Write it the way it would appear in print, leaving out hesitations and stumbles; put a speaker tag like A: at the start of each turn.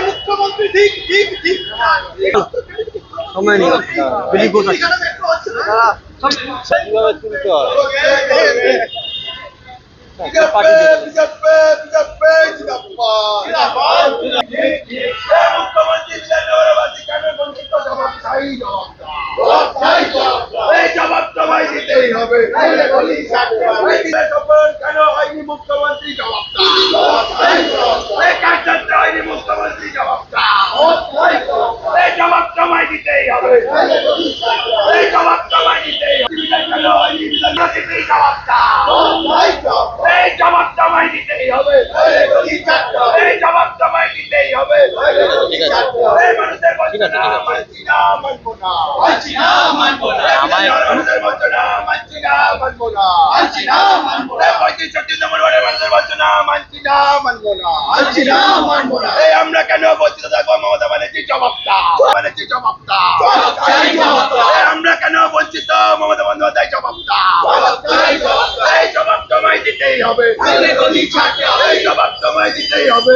A: মুখ্যমন্ত্রী ঠিক ঠিক ঠিক সময় নেই জবাব তোমায় দিতেই হবে। কেন হয়নি মুখ্যমন্ত্রী জবাবটা হয়নি মুখ্যমন্ত্রী জবাবটা জবাব তোমায় দিতেই হবে। জবাব তোমায় দিতেই হবে। কেন হয়নি দিতেই জবাবটা জবাব তোমায় দিতেই হবে। জবাব তোমায় দিতেই হবে। মানুষের বঞ্চনা মানছি না মানবো না মানছি না মানবো না মানুষের বঞ্চনা মানছি না মানবো না মানছি না মানবো না 35-36 নম্বর ওয়ার্ডের মানুষের বঞ্চনা মানছি না মানবো না মানছি না মানবো না আমরা কেন বঞ্চিত থাকবো? মমতা ব্যানার্জির জবাবটা ব্যানার্জির জবাবটা আমরা কেন বঞ্চিত? মমতা বন্দ্যোপাধ্যায় জবাবটা এই জবাব তোমায় দিতেই হবে। এই জবাব তোমায় দিতেই হবে।